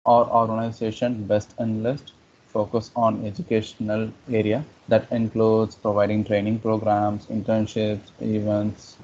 Our organization, BestEnlist, focus on educational area that includes providing training programs, internships, events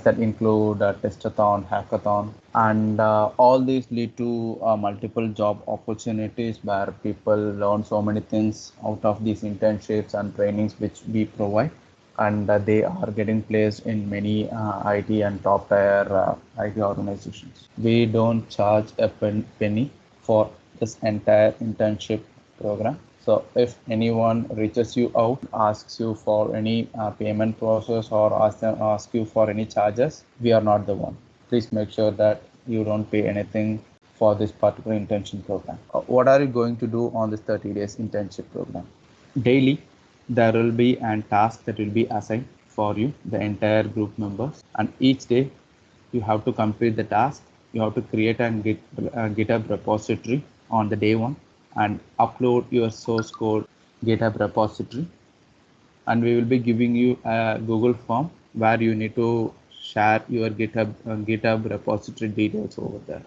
that include testathon, hackathon, and all these lead to multiple job opportunities where people learn so many things out of these internships and trainings which we provide, and they are getting placed in many IT and top tier IT organizations. We don't charge a penny for this entire internship program. So if anyone reaches you out, asks you for any payment process or ask you for any charges, we are not the one. Please make sure that you don't pay anything for this particular internship program. What are you going to do on this 30 days internship program? Daily, there will be a task that will be assigned for you, the entire group members, and each day you have to complete the task. You have to create a GitHub repository on the day one and upload your source code GitHub repository, and we will be giving you a Google form where you need to share your GitHub repository details over there.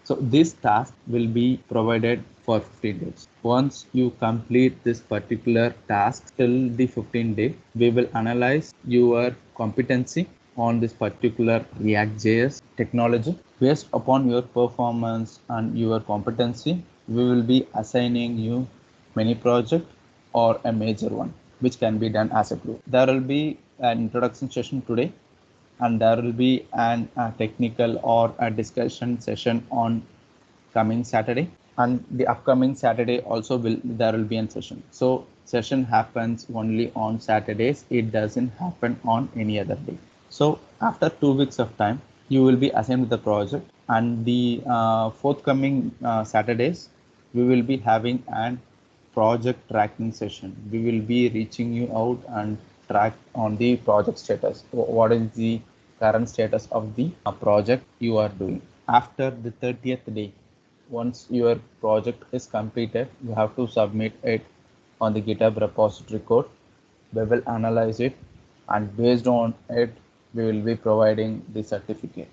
So this task will be provided for 15 days. Once you complete this particular task till the 15th day, we will analyze your competency on this particular React.js technology. Based upon your performance and your competency, we will be assigning you mini project or a major one, which can be done as a group. There will be an introduction session today, and there will be a technical or a discussion session on coming Saturday, and the upcoming Saturday also there will be a session. So session happens only on Saturdays. It doesn't happen on any other day. So after 2 weeks of time, you will be assigned to the project, and the forthcoming Saturdays, we will be having an project tracking session. We will be reaching you out and track on the project status. What is the current status of the project you are doing? After the 30th day, once your project is completed, you have to submit it on the GitHub repository code. We will analyze it, and based on it, we will be providing the certificate,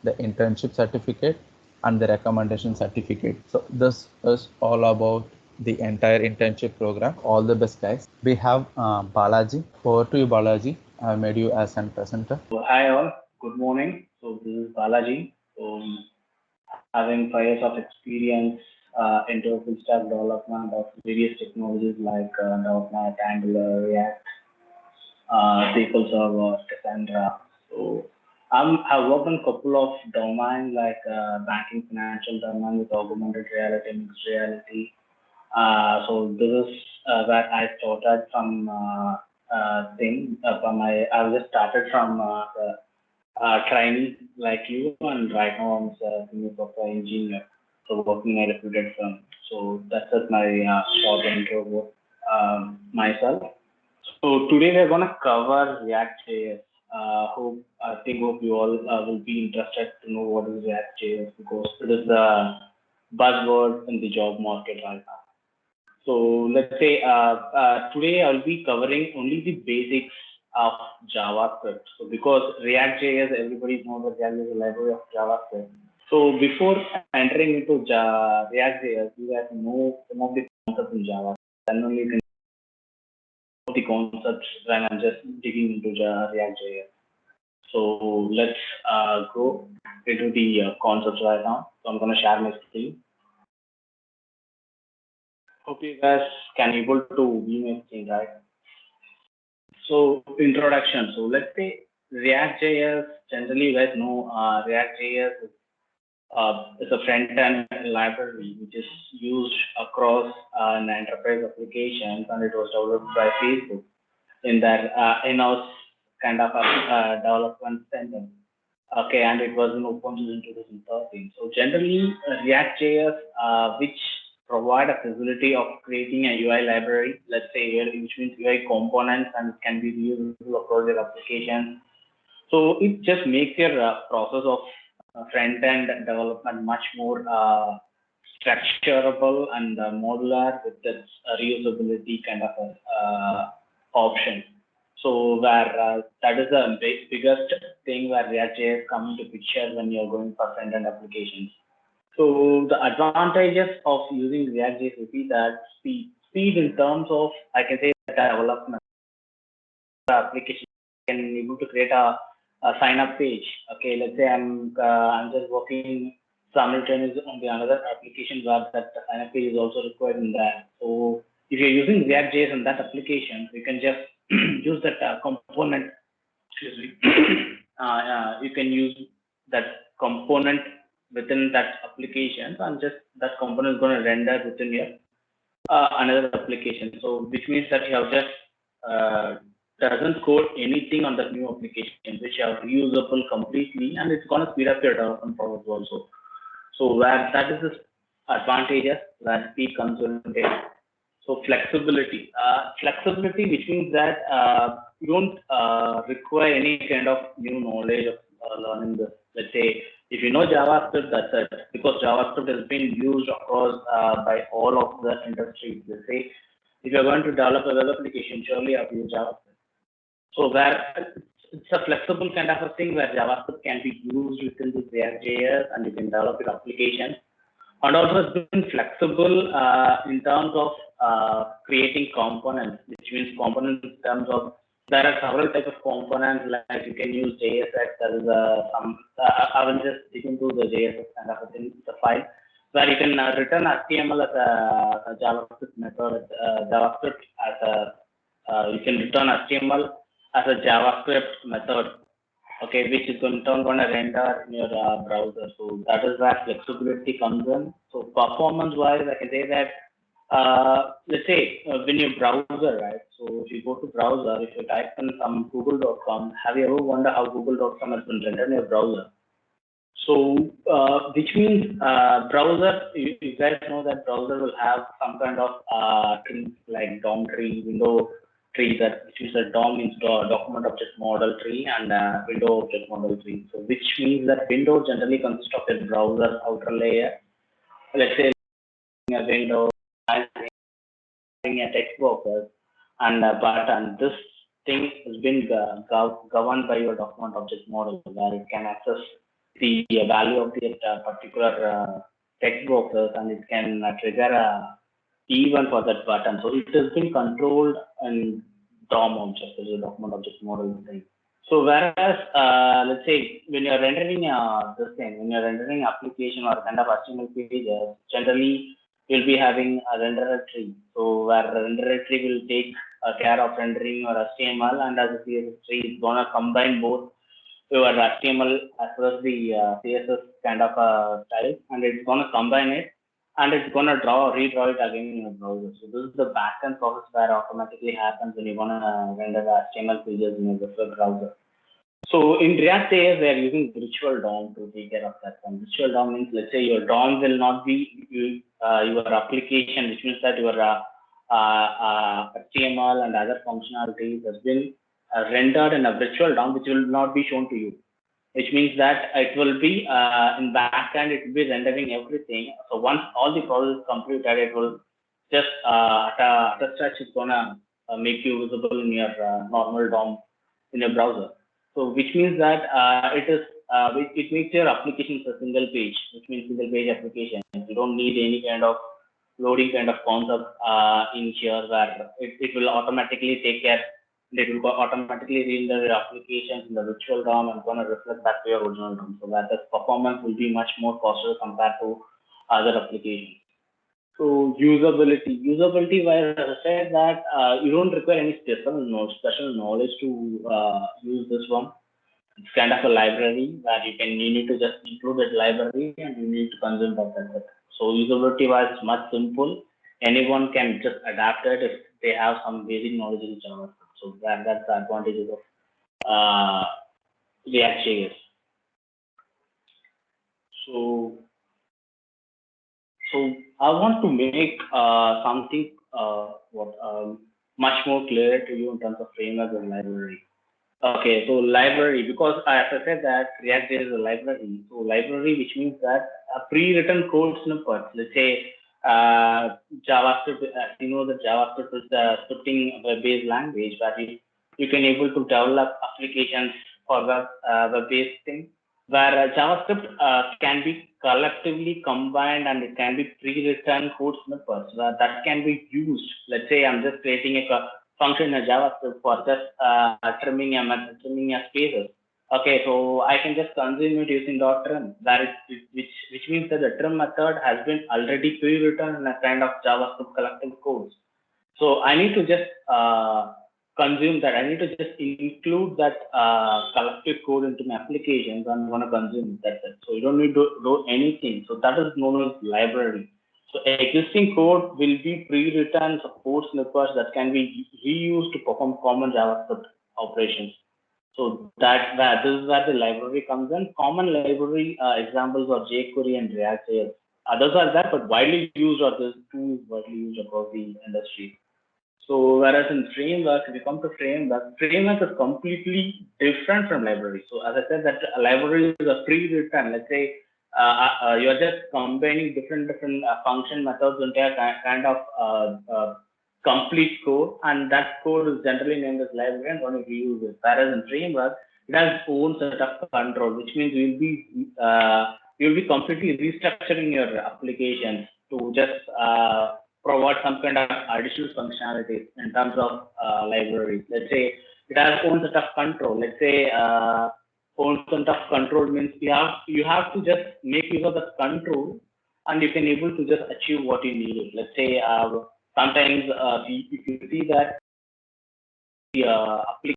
the internship certificate and the recommendation certificate. So this is all about the entire internship program. All the best, guys. We have Balaji. Over to you, Balaji. I made you as a presenter. Hi all, good morning. So this is Balaji. Having 5 years of experience into full stack development of various technologies like .NET, Angular, React, SQL Server, Cassandra. So I've worked on a couple of domains like banking, financial domain with augmented reality, mixed reality. So this is where I started from I just started from trainee like you, and right now I'm a senior software engineer, so working at a reputed firm. So that's just my short intro about myself. So today we're gonna cover React.js. Hope you all will be interested to know what is React.js, because it is the buzzword in the job market right now. So let's say today I'll be covering only the basics of JavaScript. So because React.js, everybody knows that React is a library of JavaScript. So before entering into React.js, you have to know some of the concepts in Java. Then only you can know the concepts when I'm just digging into React.js. So let's go into the concepts right now. So I'm going to share my screen. Hope you guys can able to view my screen, right? So introduction. So let's say React.js. Generally, you guys know React.js is a front-end library which is used across an enterprise applications, and it was developed by Facebook in their in-house kind of a development center. Okay, and it was in open source in 2013. So generally, React.js, which provide a facility of creating a UI library, let's say here, which means UI components, and can be used across your application. So it just makes your process of front-end development much more structurable and modular with its reusability kind of option. So where that is the biggest thing where React.js comes into picture when you're going for front-end applications. So the advantages of using ReactJS would be that speed in terms of, I can say, development. The application can able to create a sign up page. Okay, let's say I'm just working simultaneously on the another application where that sign up page is also required in that. So if you're using React.js in that application, you can just use that component. Excuse me. You can use that component within that application, and just that component is going to render within your another application. So which means that you have just doesn't code anything on that new application, which are reusable completely, and it's gonna speed up your development process also. So where that is the advantages where speed comes in there. So flexibility, which means that you don't require any kind of new knowledge of learning this. Let's say if you know JavaScript, that's it, because JavaScript has been used across by all of the industries. Let's say if you're going to develop a web application, surely you have to use JavaScript. So where it's a flexible kind of a thing where JavaScript can be used within the React.js and you can develop your application. And also it's been flexible in terms of creating components, which means components in terms of there are several types of components, like you can use JSX. There is some I will just dig into the JSX kind of a thing, the file where you can return HTML as a JavaScript method, JavaScript as a you can return HTML as a JavaScript method, okay, which is going to render in your browser. So that is where flexibility comes in. So performance-wise, I can say that let's say when you browser, right? So if you go to browser, if you type in some google.com, have you ever wondered how google.com has been rendered in your browser? So which means browser, you guys know that browser will have some kind of trees like DOM tree, window tree, that which is a DOM means document object model tree, and window object model tree. So which means that window generally consists of a browser outer layer. Let's say a window having a text box and a button. This thing has been governed by your document object model, where it can access the value of the particular text boxes, and it can trigger a event for that button. So it has been controlled in DOM object, which is a document object model thing. So whereas let's say when you're rendering this thing, when you're rendering application or kind of HTML pages, generally you'll be having a renderer tree. So where the renderer tree will take care of rendering your HTML, and as a CSS tree, it's gonna combine both your HTML as well as the CSS kind of style, and it's gonna combine it, and it's gonna redraw it again in your browser. So this is the backend process where automatically happens when you wanna render the HTML pages in your web browser. So in React.js, we are using virtual DOM to take care of that. And virtual DOM means, let's say your DOM will not be your application, which means that your HTML and other functionalities has been rendered in a virtual DOM, which will not be shown to you. Which means that it will be in backend, it will be rendering everything. So once all the process is completed, it will just at a stretch, it's gonna make you visible in your normal DOM in your browser. So which means that it makes your application a single page, which means single page application. You don't need any kind of loading kind of concept in here, where it will automatically take care. It will automatically render your applications in the virtual DOM and going to reflect back to your original DOM. So that the performance will be much more costly compared to other applications. So usability, where as I said that you don't require any special knowledge to use this one. It's kind of a library that you need to just include that library and you need to consume that. So usability wise, much simple. Anyone can just adapt it if they have some basic knowledge in JavaScript. So that's the advantages of React.js. So I want to make something much more clear to you in terms of framework and library. Okay, so library, because as I said that React.js is a library. So library, which means that a pre-written code snippet. Let's say JavaScript, you know that JavaScript is the scripting web-based language, but you can able to develop applications for web-based thing. where JavaScript can be collectively combined and it can be pre-written code snippets where that can be used. Let's say I'm just creating a function in JavaScript for just trimming a spaces. Okay, so I can just consume it using .trim, which means that the trim method has been already pre-written in a kind of JavaScript collective code. So I need to just consume that. I need to just include that collective code into my applications. I'm going to consume that. So you don't need to do anything. So that is known as library. So existing code will be pre-written support snippets that can be reused to perform common JavaScript operations. So this is where the library comes in. Common library examples are jQuery and ReactJS. Others are there, but widely used or this tool is widely used across the industry. So whereas in framework, if you come to framework is completely different from library. So as I said, that a library is a pre-written. Let's say you're just combining different function methods into a kind of complete code, and that code is generally named as library and going to reuse it. Whereas in framework, it has its own set of control, which means you'll be completely restructuring your applications to just provide some kind of additional functionality in terms of libraries. Let's say it has own set of control. Let's say own set of control means you have to just make use of the control, and you can able to just achieve what you need. Let's say sometimes if you see that the application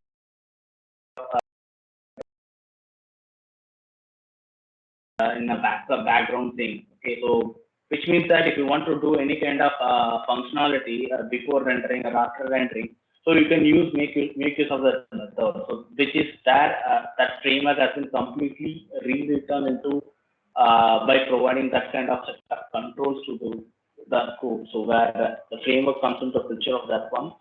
in a background thing. Okay, so which means that if you want to do any kind of functionality before rendering or after rendering, so you can make use of that method. So which is that framework has been completely rewritten into by providing that kind of set of controls to do the code. So where the framework comes into the picture of that one,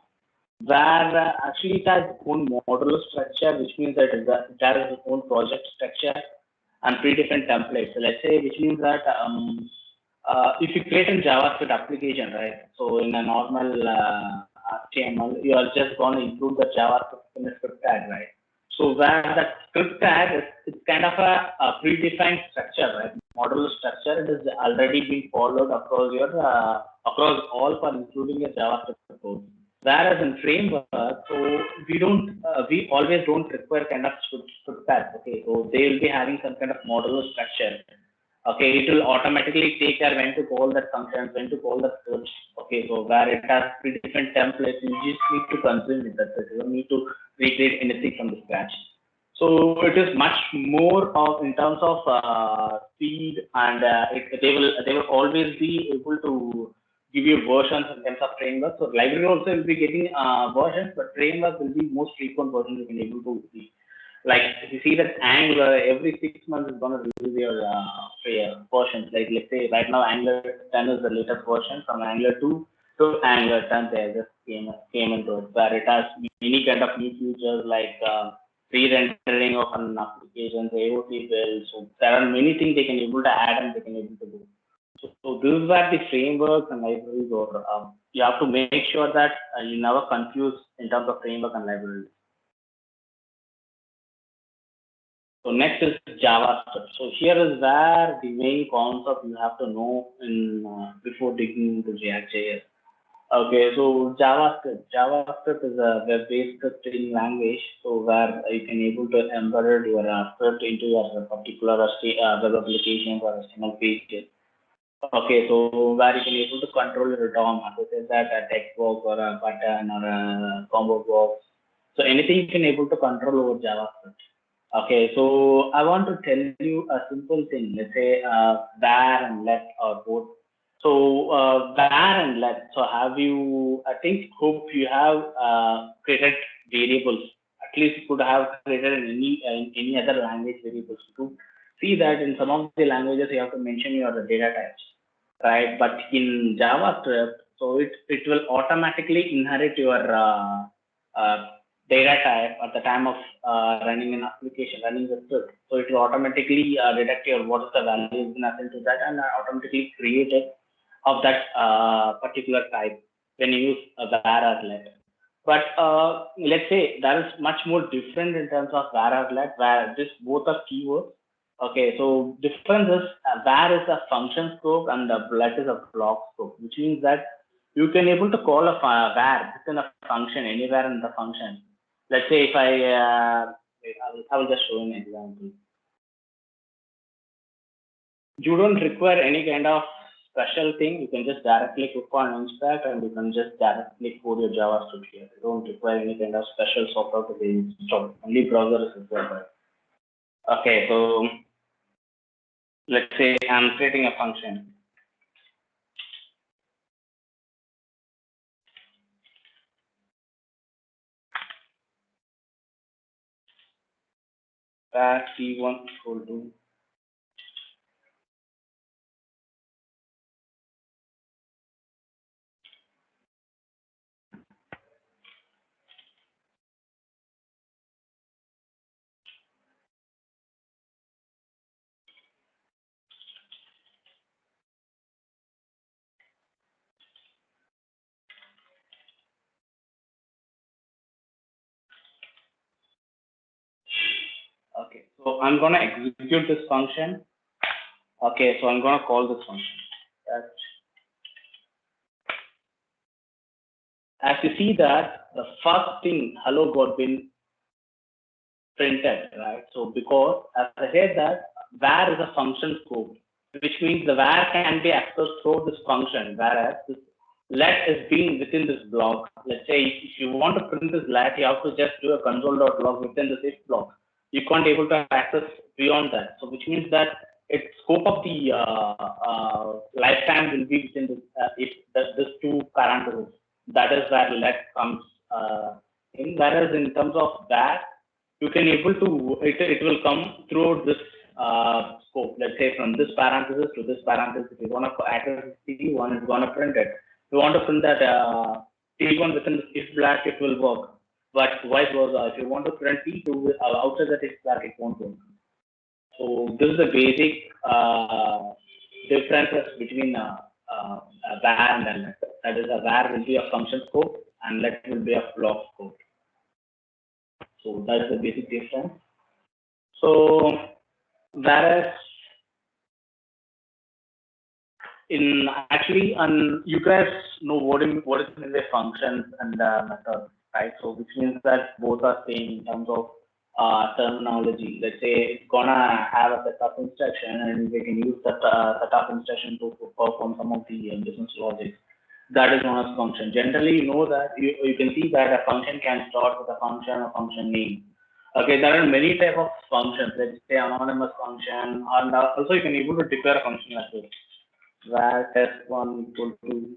where actually it has its own modular structure, which means that it has its own project structure and predefined templates. So let's say, which means that if you create a JavaScript application, right? So in a normal HTML, you are just going to include the JavaScript in the script tag, right? So where that script tag is, it's kind of a predefined structure, right? Modular structure. It is already being followed across your across all for including your JavaScript code. Whereas in framework, so we always don't require kind of script tag. Okay, so they will be having some kind of modular structure. Okay, it will automatically take care when to call that functions, when to call the scripts. Okay, so where it has pre-defined templates, you just need to consume it. That's it. You don't need to recreate anything from the scratch. So it is much more of in terms of speed, and they will always be able to give you versions in terms of framework. So library also will be getting versions, but framework will be most frequent versions you can able to see. Like if you see that Angular every 6 months is going to release your versions. Like let's say right now Angular 10 is the latest version. From Angular 2 to Angular 10, they just came into it, where it has many kind of new features like pre-rendering of an application, AOT builds. So there are many things they can able to add and they can able to do. So this is where the frameworks and libraries are. You have to make sure that you never confuse in terms of framework and libraries. So next is JavaScript. So here is where the main concept you have to know in before digging into React.js. Okay, so JavaScript is a web-based scripting language. So where you can able to embed your script into your particular web applications or HTML pages. Okay, so where you can able to control your DOM, as I said that a text box or a button or a combo box. So anything you can able to control over JavaScript. Okay, so I want to tell you a simple thing. Let's say var and let or both. So var and let. So have you? I think hope you have created variables. At least you could have created in any other language variables to see that in some of the languages you have to mention your data types, right? But in JavaScript, so it will automatically inherit your uh, data type at the time of running an application, running the script. So it will automatically detect your what is the value been assigned to that and automatically create it of that particular type when you use a var or let. But let's say that is much more different in terms of var or let, where this both are keywords. Okay, so difference is var is a function scope and the let is a block scope, which means that you can able to call a var within a function anywhere in the function. Let's say if I will just show an example. You don't require any kind of special thing. You can just directly click on inspect and you can just directly code your JavaScript here. You don't require any kind of special software to be installed. Only browser is required. Okay, so let's say I'm creating a function. Var t1 equal to okay. So I'm gonna execute this function. Okay, so I'm gonna call this function. As you see that the first thing hello got been printed, right? So because as I said that var is a function scope, which means the var can be accessed through this function, whereas this let is being within this block. Let's say if you want to print this let, you have to just do a console.log within this if block. You can't able to access beyond that. So which means that its scope of the lifetime will be within this if this two parameters. That is where let comes in. Whereas in terms of that, you can able to it will come through this scope. Let's say from this parenthesis to this parenthesis. If you want to access T1, it's going to print it. If you want to print that T1 within this if black, it will work. But vice versa, if you want to print T2 outside that if black, it won't work. So this is the basic differences between a var and a let. That is, a var will be a function scope and let will be a block scope. So that's the basic difference. So whereas in actually, you guys know what is in the functions and methods, right? So which means that both are same in terms of terminology. Let's say it's gonna have a setup instruction, and we can use that setup instruction to perform some of the business logic. That is known as function. Generally, you know that you can see that a function can start with a function name. Okay, there are many type of functions. Let's say anonymous function, and also you can able to declare a function as well. Var test1 equal to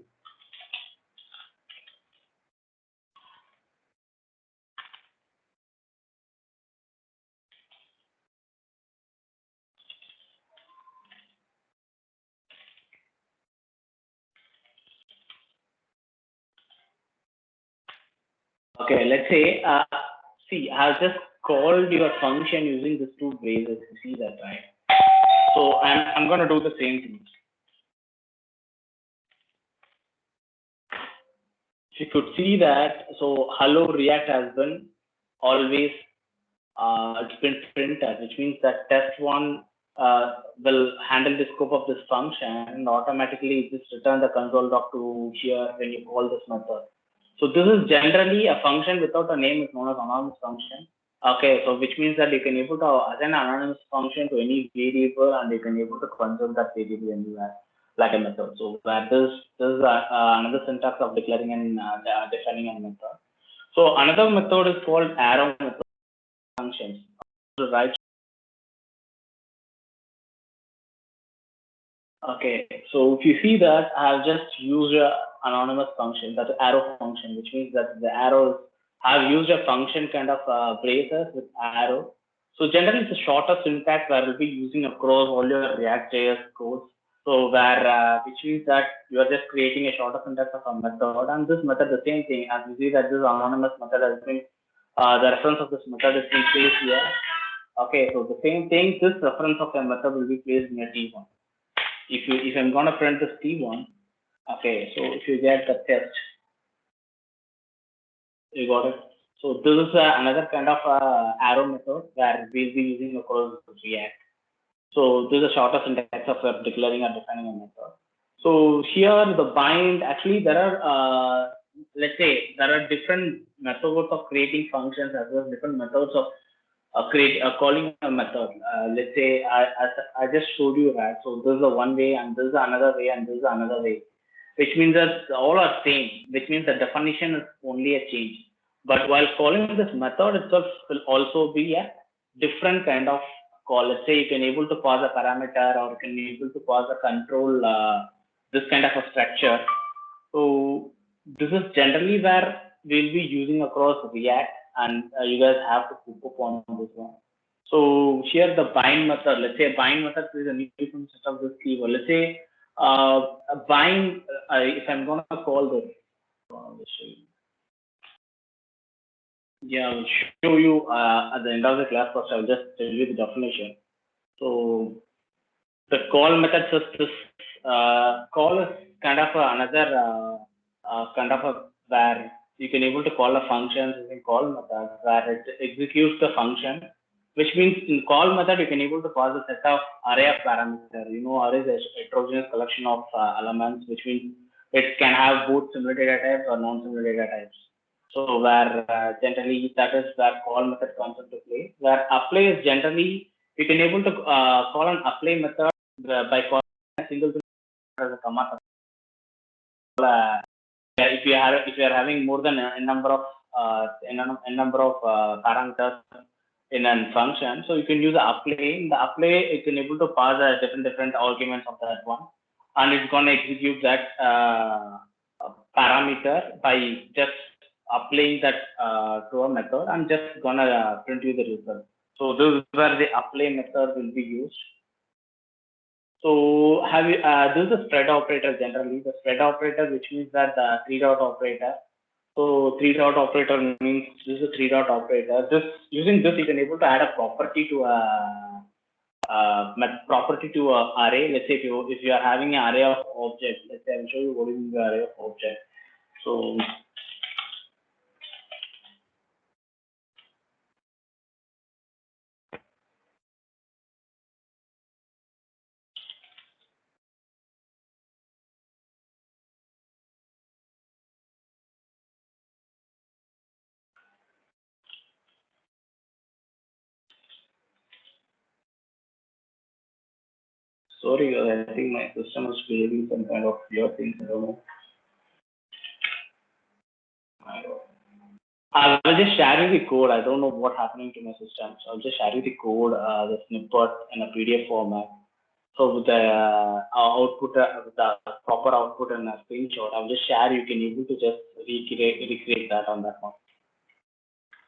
okay. Let's say see, I've just called your function using these two braces. You see that, right? So I'm gonna do the same thing. You could see that. So hello React has been always it's been printed, which means that test1 will handle the scope of this function and automatically just return the console doc to here when you call this method. So this is generally a function without a name is known as anonymous function. Okay, so which means that you can able to assign an anonymous function to any variable and you can able to consume that variable anywhere like a method. So that this is another syntax of declaring and defining a method. So another method is called arrow method functions. To write. Okay, so if you see that I have just used an anonymous function, that's arrow function, which means that the arrows have used a function kind of braces with arrow. So generally it's a shorter syntax where we'll be using across all your React.js codes. So where which means that you are just creating a shorter syntax of a method, and this method the same thing. As you see that this anonymous method has been the reference of this method is being placed here. Okay, so the same thing, this reference of a method will be placed near T1. If I'm gonna print this T1, okay, so if you get the test, you got it. So this is another kind of arrow method where we'll be using across React. So this is a shorter syntax of declaring or defining a method. So here the bind, actually there are, let's say there are different methods of creating functions as well as different methods of calling a method. Let's say I just showed you that. So this is the one way and this is another way and this is another way, which means that all are same, which means the definition is only a change. But while calling this method itself will also be a different kind of call. Let's say you can able to pass a parameter or you can able to pass a control, this kind of a structure. So this is generally where we'll be using across React, and you guys have to cook up on this one. So here the bind method, let's say a bind method is a new set of this keyword. Let's say a bind, if I'm gonna call this, I'll just show you. Yeah, I'll show you at the end of the class. First, I'll just tell you the definition. So the call method is this call is kind of another kind of a where you can able to call a function using call method where it executes the function, which means in call method you can able to pass a set of array of parameters. You know, array is a heterogeneous collection of elements, which means it can have both similar data types or non-similar data types. So where generally that is where call method comes into play. Where apply is generally you can able to call an apply method by calling a single thing as a command. If you are having more than a number of parameters in a function, so you can use the apply. In the apply, you can able to pass different arguments of that one, and it's gonna execute that parameter by just applying that to a method and just gonna print you the result. So this is where the apply method will be used. So have you, this is a spread operator generally. The spread operator, which means that the three dot operator. So three dot operator means this is a three dot operator. This using this you can able to add a property to a array. Let's say if you are having an array of objects. Let's say I'll show you what is the array of objects. So sorry, I think my system is creating some kind of weird things. I don't know. I will just share you the code. I don't know what's happening to my system. So I'll just share you the code, the snippet in a PDF format. So with the output, with the proper output and a screenshot, I'll just share. You can able to just recreate that on that one.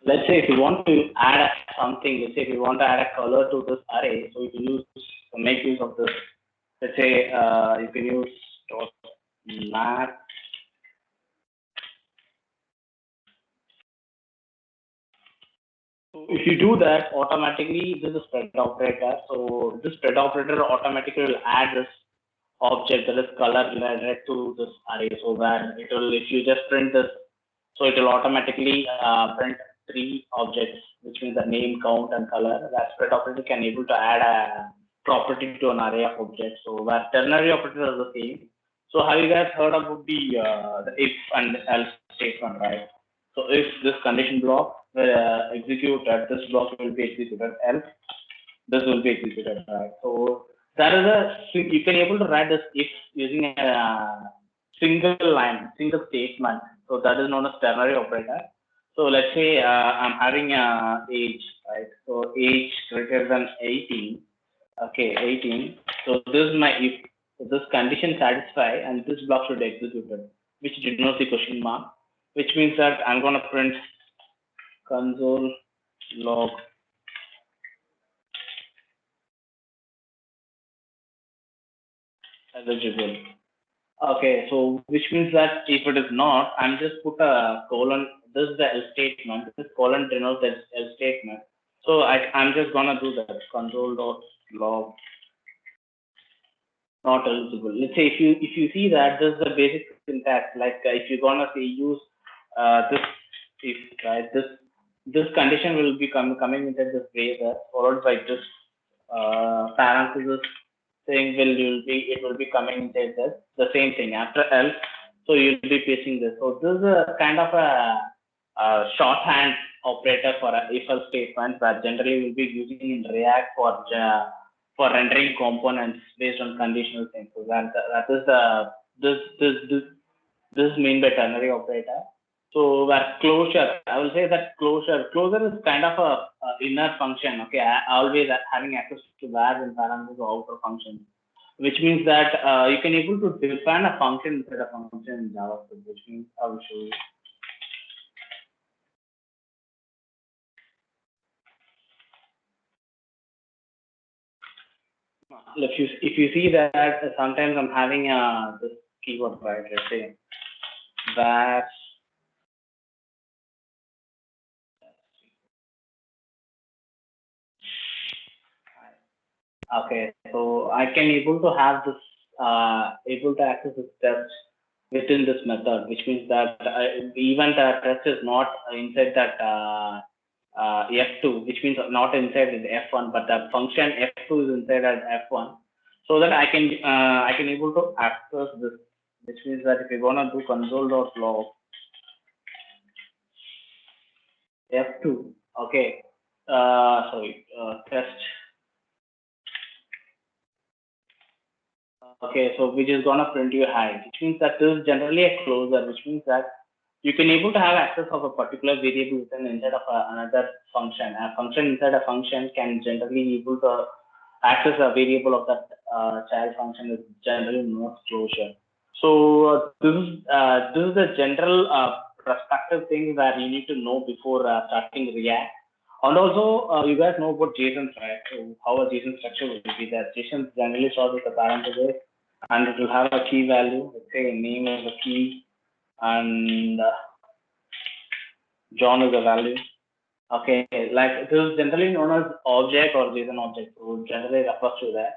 Let's say if you want to add something, let's say if you want to add a color to this array, so you can make use of this. Let's say you can use .map. So if you do that, automatically this is a spread operator. So this spread operator automatically will add this object that is color related to this array. So where it will, if you just print this, so it will automatically print three objects, which means the name, count, and color. That spread operator can able to add a property to an array of objects. So where ternary operators are the same. So have you guys heard about the if and else statement, right? So if this condition block will execute, this block will be executed, else this will be executed, right? So that is you can able to write this if using a single line, single statement. So that is known as ternary operator. So let's say I'm having a age, right? So age greater than 18. Okay, 18. So this is my if. So this condition satisfy and this block should be executed, which denotes the question mark, which means that I'm gonna print console log eligible. Okay, so which means that if it is not, I'm just put a colon. This is the else statement. This colon denotes the else statement. So I'm just gonna do that. Console dot log not eligible. Let's say if you see that this is the basic syntax. Like if you're gonna say use this if right this condition will be coming into this bracer followed by this parenthesis thing it will be coming inside this. The same thing after else. So you'll be pasting this. So this is a kind of a shorthand operator for a if else statement that generally we'll be using in React for rendering components based on conditional things. So that is the this is mean by ternary operator. So where closure, I will say that closure is kind of a inner function. Okay, always having access to where and parameters or outer functions, which means that you can able to define a function instead of a function in JavaScript, which means I will show you. If you see that sometimes I'm having this keyword, right? Let's say that. Okay, so I can able to have this able to access this test within this method, which means that even the test is not inside that F2, which means not inside the F1, but the function F2 is inside at F1, so that I can able to access this, which means that if you wanna do console.log F2, okay, test. Okay, so which is gonna print you high, which means that this is generally a closure, which means that you can able to have access of a particular variable within inside of another function. A function inside a function can generally able to access a variable of that child function is generally not closure. So this is the general perspective thing that you need to know before starting React. And also, you guys know about JSON, right? So how a JSON structure will be there. JSON generally starts with a parameter, and it will have a key value. Let's say name is a key, and John is a value. Okay, like this is generally known as object or JSON object. So generally refers to that.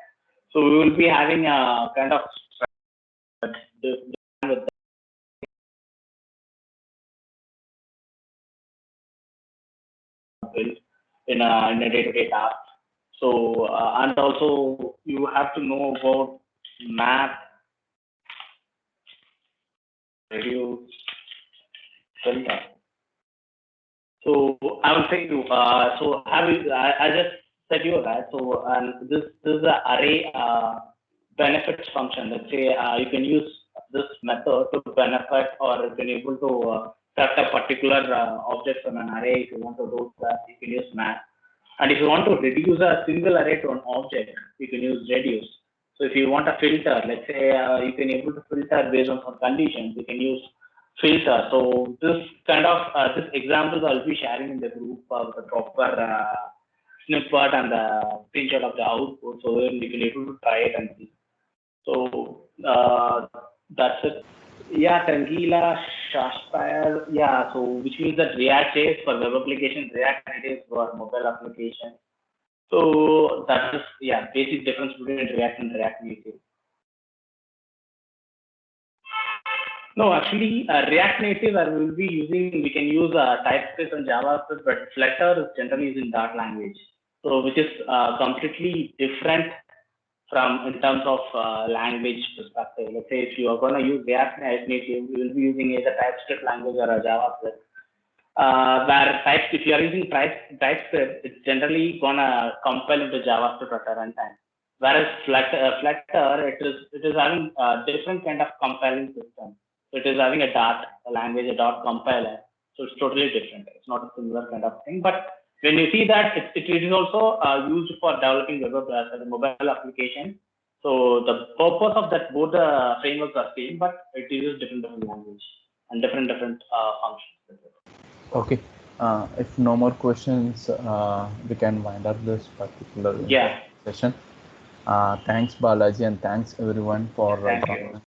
So we will be having a kind of with built in a day-to-day task. So and also you have to know about map, reduce, filter. So I will say you. So have you? I just said you that. So this is the array benefits function. Let's say you can use this method to benefit, or you can able to set a particular object from an array. If you want to do that, you can use map. And if you want to reduce a single array to an object, you can use reduce. So if you want a filter, let's say you can able to filter based on some conditions, you can use filter. So this kind of this examples I'll be sharing in the group of the proper snippet and the screenshot of the output, so then you can able to try it and see. So that's it. Yeah, Tangila, Shashpire, yeah, so which means that ReactJS for web application, React Native for mobile application. So that is, yeah, basic difference between React and React Native. No, actually, React Native we can use TypeScript and JavaScript, but Flutter is generally using Dart language. So which is completely different from in terms of language perspective. Let's say if you are going to use React Native, you will be using either TypeScript language or a JavaScript. If you are using TypeScript, it's generally going to compile into JavaScript at a runtime. Whereas Flutter, it is having a different kind of compiling system. So it is having a Dart language, a Dart compiler. So it's totally different. It's not a similar kind of thing, but when you see that it is also used for developing web as a mobile application. So the purpose of that both the frameworks are same, but it uses different language and different functions. Okay. If no more questions, we can wind up this particular session. Thanks, Balaji, and thanks everyone for Thank you.